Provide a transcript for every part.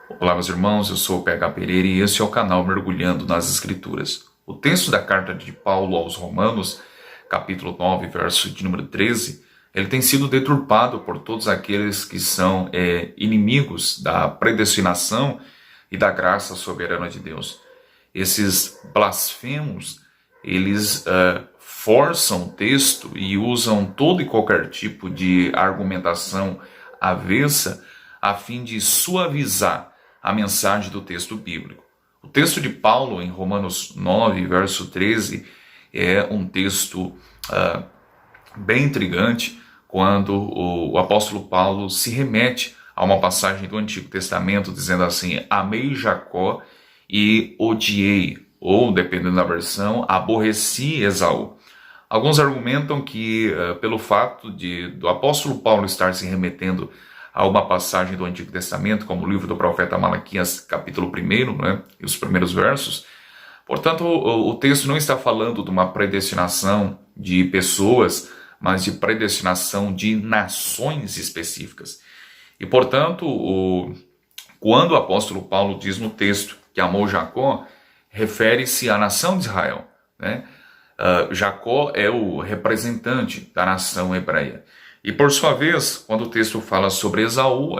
Olá, meus irmãos, eu sou o PH Pereira e esse é o canal Mergulhando nas Escrituras. O texto da carta de Paulo aos Romanos, capítulo 9, verso de número 13, ele tem sido deturpado por todos aqueles que são inimigos da predestinação e da graça soberana de Deus. Esses blasfemos, eles forçam o texto e usam todo e qualquer tipo de argumentação avessa a fim de suavizar a mensagem do texto bíblico. O texto de Paulo em Romanos 9, verso 13, é um texto bem intrigante quando o apóstolo Paulo se remete a uma passagem do Antigo Testamento dizendo assim: amei Jacó e odiei, ou dependendo da versão, aborreci Esaú. Alguns argumentam que pelo fato do apóstolo Paulo estar se remetendo a uma passagem do Antigo Testamento, como o livro do profeta Malaquias, capítulo 1, né, e os primeiros versos. Portanto, o texto não está falando de uma predestinação de pessoas, mas de predestinação de nações específicas. E, portanto, quando o apóstolo Paulo diz no texto que amou Jacó, refere-se à nação de Israel, né? Jacó é o representante da nação hebreia. E por sua vez, quando o texto fala sobre Esaú,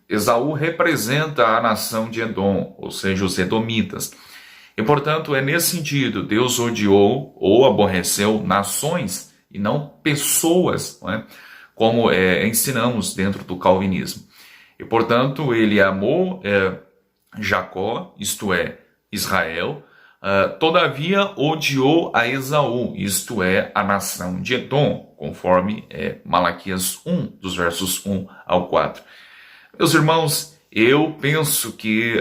Esaú representa a nação de Edom, ou seja, os edomitas. E portanto, é nesse sentido, Deus odiou ou aborreceu nações e não pessoas, não é? Como ensinamos dentro do calvinismo. E portanto, ele amou Jacó, isto é, Israel, todavia odiou a Esaú, isto é, a nação de Edom, conforme Malaquias 1, dos versos 1 ao 4. Meus irmãos, eu penso que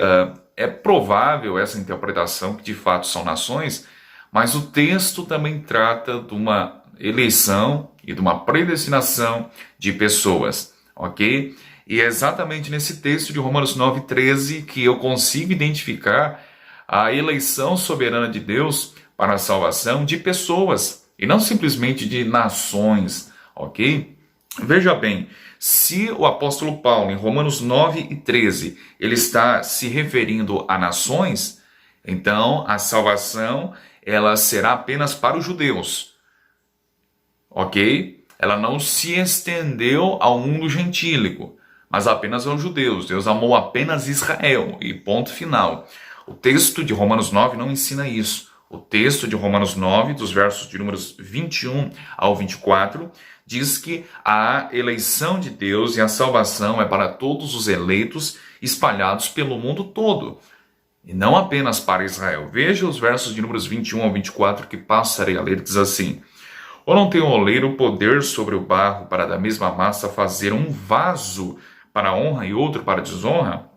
é provável essa interpretação, que de fato são nações, mas o texto também trata de uma eleição e de uma predestinação de pessoas, ok? E é exatamente nesse texto de Romanos 9,13 que eu consigo identificar a eleição soberana de Deus para a salvação de pessoas, e não simplesmente de nações, ok? Veja bem, se o apóstolo Paulo, em Romanos 9:13, ele está se referindo a nações, então a salvação ela será apenas para os judeus, ok? Ela não se estendeu ao mundo gentílico, mas apenas aos judeus. Deus amou apenas Israel, e ponto final. O texto de Romanos 9 não ensina isso. O texto de Romanos 9, dos versos de números 21 ao 24, diz que a eleição de Deus e a salvação é para todos os eleitos espalhados pelo mundo todo, e não apenas para Israel. Veja os versos de números 21 ao 24 que passarei a ler, diz assim: ou não tem o oleiro poder sobre o barro para da mesma massa fazer um vaso para honra e outro para desonra?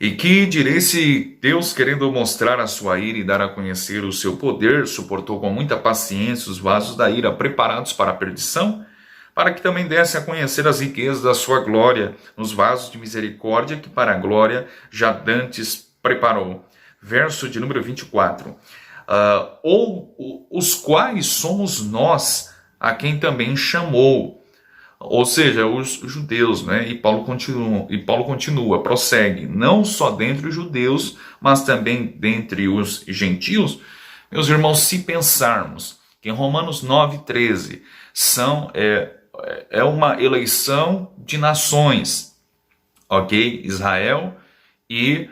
E que direi se Deus, querendo mostrar a sua ira e dar a conhecer o seu poder, suportou com muita paciência os vasos da ira preparados para a perdição, para que também desse a conhecer as riquezas da sua glória nos vasos de misericórdia que para a glória já dantes preparou. Verso de número 24. Ou os quais somos nós, a quem também chamou. Ou seja, os judeus, né? E Paulo continua, prossegue, não só dentre os judeus, mas também dentre os gentios. Meus irmãos, se pensarmos que em Romanos 9:13 é uma eleição de nações, ok? Israel e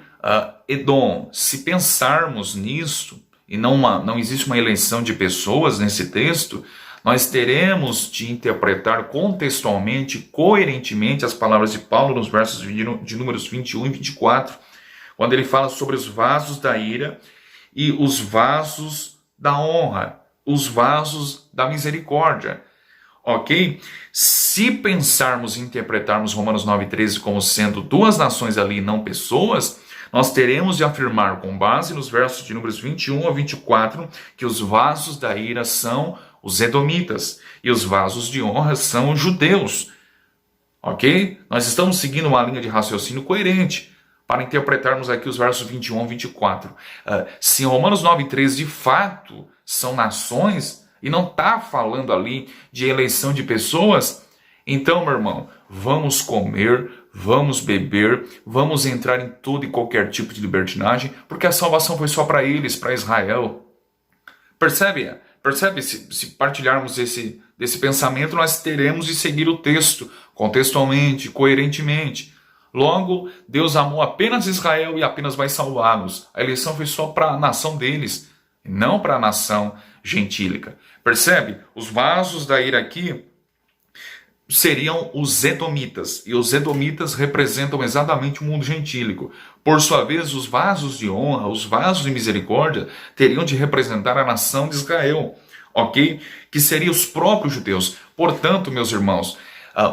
Edom. Se pensarmos nisso, e não existe uma eleição de pessoas nesse texto, nós teremos de interpretar contextualmente, coerentemente as palavras de Paulo nos versos de números 21 e 24, quando ele fala sobre os vasos da ira e os vasos da honra, os vasos da misericórdia, ok? Se pensarmos e interpretarmos Romanos 9:13 como sendo duas nações ali, não pessoas, nós teremos de afirmar, com base nos versos de números 21 a 24, que os vasos da ira são os edomitas, e os vasos de honra são os judeus, ok? Nós estamos seguindo uma linha de raciocínio coerente para interpretarmos aqui os versos 21 a 24. Se Romanos 9:13 de fato são nações, e não está falando ali de eleição de pessoas, então, meu irmão, vamos comer vamos beber, vamos entrar em todo e qualquer tipo de libertinagem, porque a salvação foi só para eles, para Israel. Percebe? Percebe? Se partilharmos desse pensamento, nós teremos de seguir o texto, contextualmente, coerentemente. Logo, Deus amou apenas Israel e apenas vai salvá-los. A eleição foi só para a nação deles, não para a nação gentílica. Percebe? Os vasos da ira aqui seriam os edomitas, e os edomitas representam exatamente o mundo gentílico. Por sua vez, os vasos de honra, os vasos de misericórdia, teriam de representar a nação de Israel, ok? Que seriam os próprios judeus. Portanto, meus irmãos,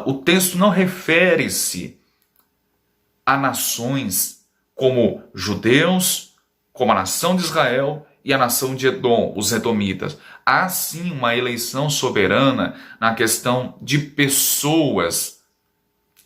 o texto não refere-se a nações como judeus, como a nação de Israel e a nação de Edom, os edomitas. Há sim uma eleição soberana na questão de pessoas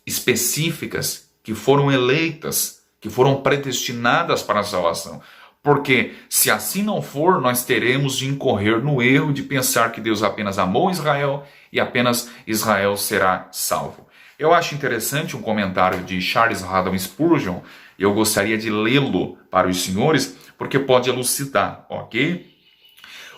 específicas que foram eleitas, que foram predestinadas para a salvação. Porque se assim não for, nós teremos de incorrer no erro de pensar que Deus apenas amou Israel e apenas Israel será salvo. Eu acho interessante um comentário de Charles Haddon Spurgeon, e eu gostaria de lê-lo para os senhores, porque pode elucidar, ok?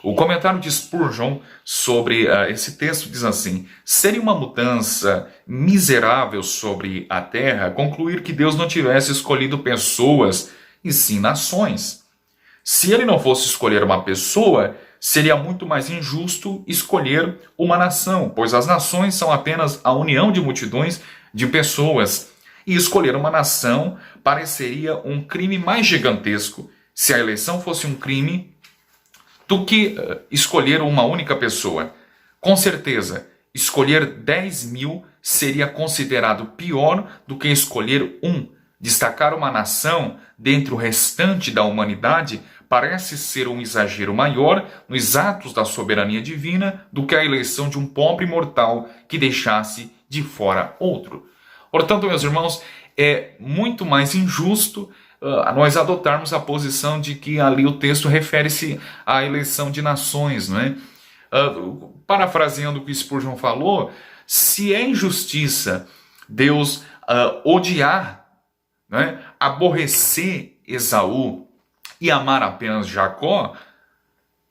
O comentário de Spurgeon sobre esse texto diz assim: seria uma mudança miserável sobre a terra concluir que Deus não tivesse escolhido pessoas e sim nações. Se ele não fosse escolher uma pessoa, seria muito mais injusto escolher uma nação, pois as nações são apenas a união de multidões de pessoas. E escolher uma nação pareceria um crime mais gigantesco se a eleição fosse um crime do que escolher uma única pessoa. Com certeza, escolher 10 mil seria considerado pior do que escolher um. Destacar uma nação dentre o restante da humanidade parece ser um exagero maior nos atos da soberania divina do que a eleição de um pobre mortal que deixasse de fora outro. Portanto, meus irmãos, é muito mais injusto nós adotarmos a posição de que ali o texto refere-se à eleição de nações, não é? Parafraseando o que Spurgeon falou, se é injustiça Deus odiar, não é? Aborrecer Esaú e amar apenas Jacó,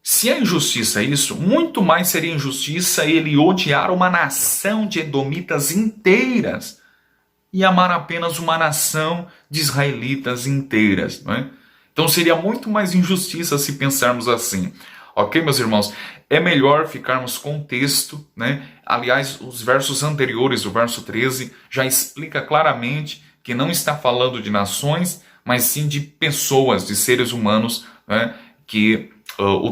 se é injustiça isso, muito mais seria injustiça ele odiar uma nação de edomitas inteiras e amar apenas uma nação de israelitas inteiras, não é? Então seria muito mais injustiça se pensarmos assim. Ok, meus irmãos? É melhor ficarmos com o texto, né? Aliás, os versos anteriores, o verso 13, já explica claramente que não está falando de nações, mas sim de pessoas, de seres humanos, né? Que o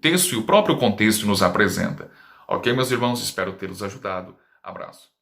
texto e o próprio contexto nos apresenta. Ok, meus irmãos? Espero tê-los ajudado. Abraço.